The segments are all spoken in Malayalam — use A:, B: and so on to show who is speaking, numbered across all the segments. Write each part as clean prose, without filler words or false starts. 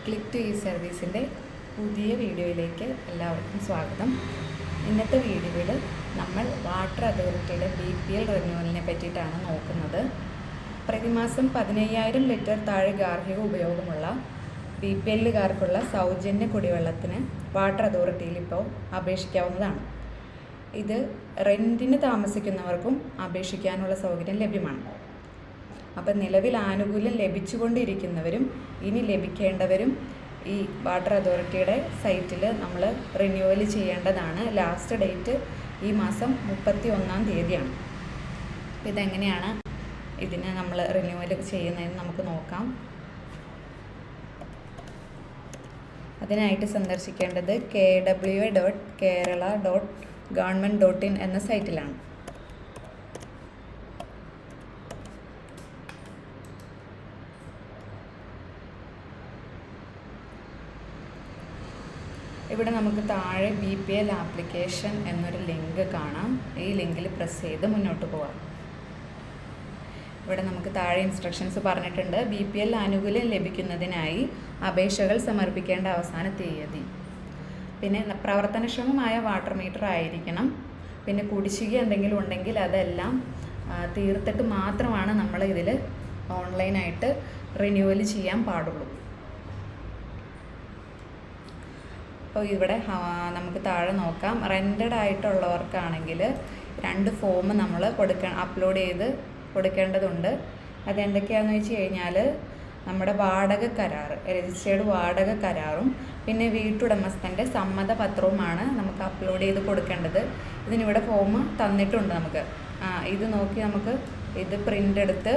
A: ക്ലിക്ക് ടു ഈ സർവീസിൻ്റെ പുതിയ വീഡിയോയിലേക്ക് എല്ലാവർക്കും സ്വാഗതം. ഇന്നത്തെ വീഡിയോയിൽ നമ്മൾ വാട്ടർ അതോറിറ്റിയുടെ BPL റിന്യൂവലിനെ പറ്റിയിട്ടാണ് നോക്കുന്നത്. പ്രതിമാസം 15,000 ലിറ്റർ താഴെ ഗാർഹിക ഉപയോഗമുള്ള BPLകാർക്കുള്ള സൗജന്യ കുടിവെള്ളത്തിന് വാട്ടർ അതോറിറ്റിയിൽ ഇപ്പോൾ അപേക്ഷിക്കാവുന്നതാണ്. ഇത് റെൻറ്റിന് താമസിക്കുന്നവർക്കും അപേക്ഷിക്കാനുള്ള സൗകര്യം ലഭ്യമാണ്. അപ്പം നിലവിൽ ആനുകൂല്യം ലഭിച്ചുകൊണ്ടിരിക്കുന്നവരും ഇനി ലഭിക്കേണ്ടവരും ഈ വാട്ടർ അതോറിറ്റിയുടെ സൈറ്റിൽ നമ്മൾ റിന്യൂവൽ ചെയ്യേണ്ടതാണ്. ലാസ്റ്റ് ഡേറ്റ് ഈ മാസം 31-ാം തീയതിയാണ്. ഇതെങ്ങനെയാണ് ഇതിന് നമ്മൾ റിന്യൂവൽ ചെയ്യുന്നതെന്ന് നമുക്ക് നോക്കാം. അതിനായിട്ട് സന്ദർശിക്കേണ്ടത് kwa.kerala.government.in എന്ന സൈറ്റിലാണ്. ഇവിടെ നമുക്ക് താഴെ BPL ആപ്ലിക്കേഷൻ എന്നൊരു ലിങ്ക് കാണാം. ഈ ലിങ്കിൽ പ്രസ് ചെയ്ത് മുന്നോട്ട് പോകാം. ഇവിടെ നമുക്ക് താഴെ ഇൻസ്ട്രക്ഷൻസ് പറഞ്ഞിട്ടുണ്ട്. BPL ആനുകൂല്യം ലഭിക്കുന്നതിനായി അപേക്ഷകൾ സമർപ്പിക്കേണ്ട അവസാന തീയതി, പിന്നെ പ്രവർത്തനക്ഷമമായ വാട്ടർ മീറ്റർ ആയിരിക്കണം, പിന്നെ കുടിശ്ശിക എന്തെങ്കിലും ഉണ്ടെങ്കിൽ അതെല്ലാം തീർത്തിട്ട് മാത്രമാണ് നമ്മൾ ഇതിൽ ഓൺലൈനായിട്ട് റിന്യൂവൽ ചെയ്യാൻ പാടുള്ളൂ. അപ്പോൾ ഇവിടെ നമുക്ക് താഴെ നോക്കാം. റെൻറ്റഡ് ആയിട്ടുള്ളവർക്കാണെങ്കിൽ 2 ഫോം നമ്മൾ അപ്ലോഡ് ചെയ്ത് കൊടുക്കേണ്ടതുണ്ട്. അതെന്തൊക്കെയാണെന്ന് വെച്ച് കഴിഞ്ഞാൽ നമ്മുടെ വാടക കരാർ, രജിസ്റ്റേർഡ് വാടക കരാറും പിന്നെ വീട്ടുടമസ്ഥൻ്റെ സമ്മതപത്രവുമാണ് നമുക്ക് അപ്ലോഡ് ചെയ്ത് കൊടുക്കേണ്ടത്. ഇതിനിവിടെ ഫോം തന്നിട്ടുണ്ട്. നമുക്ക് ഇത് നോക്കി നമുക്ക് ഇത് പ്രിൻ്റ് എടുത്ത്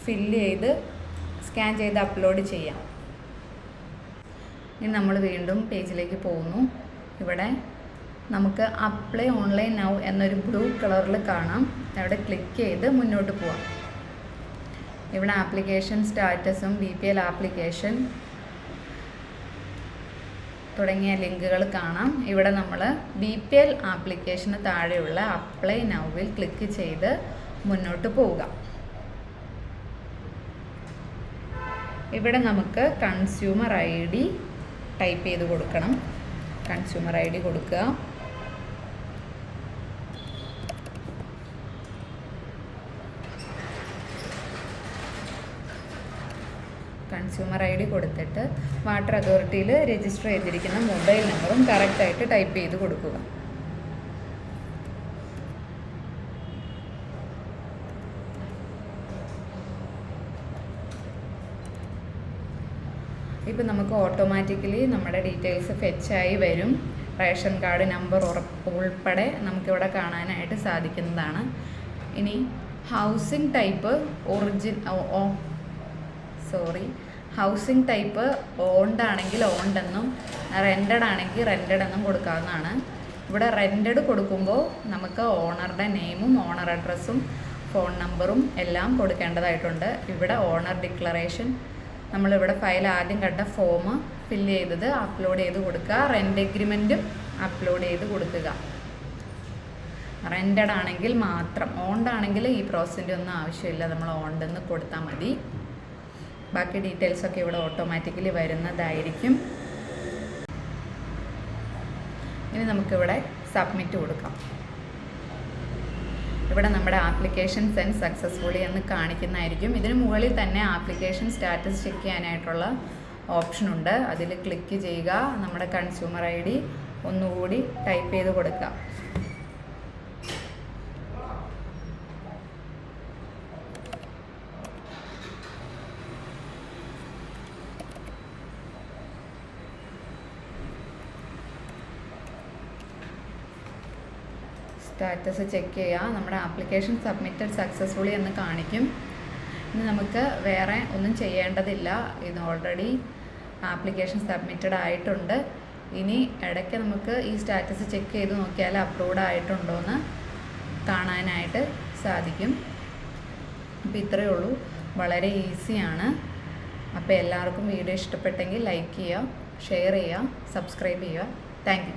A: ഫില്ല് ചെയ്ത് സ്കാൻ ചെയ്ത് അപ്ലോഡ് ചെയ്യാം. ഇനി നമ്മൾ വീണ്ടും പേജിലേക്ക് പോകുന്നു. ഇവിടെ നമുക്ക് അപ്ലൈ ഓൺലൈൻ നൗ എന്നൊരു ബ്ലൂ കളറിൽ കാണാം. അവിടെ ക്ലിക്ക് ചെയ്ത് മുന്നോട്ട് പോവാം. ഇവിടെ ആപ്ലിക്കേഷൻ സ്റ്റാറ്റസും BPL ആപ്ലിക്കേഷൻ തുടങ്ങിയ ലിങ്കുകൾ കാണാം. ഇവിടെ നമ്മൾ BPL ആപ്ലിക്കേഷന് താഴെയുള്ള അപ്ലൈ നൗവിൽ ക്ലിക്ക് ചെയ്ത് മുന്നോട്ട് പോവുക. ഇവിടെ നമുക്ക് കൺസ്യൂമർ ID ടൈപ്പ് ചെയ്ത് കൊടുക്കണം. കൺസ്യൂമർ ID കൊടുക്കുക. കൺസ്യൂമർ ID കൊടുത്തിട്ട് വാട്ടർ അതോറിറ്റിയിൽ രജിസ്റ്റർ ചെയ്തിരിക്കുന്ന മൊബൈൽ നമ്പറും കറക്റ്റായിട്ട് ടൈപ്പ് ചെയ്ത് കൊടുക്കുക. ഇപ്പം നമുക്ക് ഓട്ടോമാറ്റിക്കലി നമ്മുടെ ഡീറ്റെയിൽസ് ഫെച്ചായി വരും. റേഷൻ കാർഡ് നമ്പർ ഉൾപ്പെടെ നമുക്കിവിടെ കാണാനായിട്ട് സാധിക്കുന്നതാണ്. ഇനി housing type housing type owned ആണെങ്കിൽ ഓൺഡ് എന്നും റെൻറ്റഡ് ആണെങ്കിൽ റെൻറ്റഡ് എന്നും കൊടുക്കാവുന്നതാണ്. ഇവിടെ റെൻറ്റഡ് കൊടുക്കുമ്പോൾ നമുക്ക് ഓണറുടെ നെയിമും ഓണർ അഡ്രസ്സും ഫോൺ നമ്പറും എല്ലാം കൊടുക്കേണ്ടതായിട്ടുണ്ട്. ഇവിടെ ഓണർ ഡിക്ലറേഷൻ നമ്മളിവിടെ ഫയൽ ആദ്യം കണ്ട ഫോം ഫില്ല് ചെയ്തത് അപ്ലോഡ് ചെയ്ത് കൊടുക്കുക. റെൻ്റ് എഗ്രിമെൻറ്റും അപ്ലോഡ് ചെയ്ത് കൊടുക്കുക. റെൻറ്റഡ് ആണെങ്കിൽ മാത്രം. ഓൺഡ് ആണെങ്കിൽ ഈ പ്രോസസ്സിൻ്റെ ഒന്നും ആവശ്യമില്ല. നമ്മൾ ഓണ്ടെന്ന് കൊടുത്താൽ മതി. ബാക്കി ഡീറ്റെയിൽസൊക്കെ ഇവിടെ ഓട്ടോമാറ്റിക്കലി വരുന്നതായിരിക്കും. ഇനി നമുക്കിവിടെ സബ്മിറ്റ് കൊടുക്കാം. ഇവിടെ നമ്മുടെ ആപ്ലിക്കേഷൻ സെൻഡ് സക്സസ്ഫുള്ളി എന്ന് കാണിക്കുന്നതായിരിക്കും. ഇതിന് മുകളിൽ തന്നെ ആപ്ലിക്കേഷൻ സ്റ്റാറ്റസ് ചെക്ക് ചെയ്യാനായിട്ടുള്ള ഓപ്ഷനുണ്ട്. അതിൽ ക്ലിക്ക് ചെയ്യുക. നമ്മുടെ കൺസ്യൂമർ ID ഒന്നുകൂടി ടൈപ്പ് ചെയ്ത് കൊടുക്കുക. സ്റ്റാറ്റസ് ചെക്ക് ചെയ്യുക. നമ്മുടെ ആപ്ലിക്കേഷൻ സബ്മിറ്റഡ് സക്സസ്ഫുള്ളി എന്ന് കാണിക്കും. ഇനി നമുക്ക് വേറെ ഒന്നും ചെയ്യേണ്ടതില്ല. ഇത് ഓൾറെഡി ആപ്ലിക്കേഷൻ സബ്മിറ്റഡ് ആയിട്ടുണ്ട്. ഇനി ഇടയ്ക്ക് നമുക്ക് ഈ സ്റ്റാറ്റസ് ചെക്ക് ചെയ്ത് നോക്കിയാൽ അപ്രൂവ്ഡ് ആയിട്ടുണ്ടോ എന്ന് കാണാനായിട്ട് സാധിക്കും. അപ്പോൾ ഇത്രയേ ഉള്ളൂ. വളരെ ഈസിയാണ്. അപ്പോൾ എല്ലാവർക്കും വീഡിയോ ഇഷ്ടപ്പെട്ടെങ്കിൽ ലൈക്ക് ചെയ്യുക, ഷെയർ ചെയ്യുക, സബ്സ്ക്രൈബ് ചെയ്യുക. Thank you.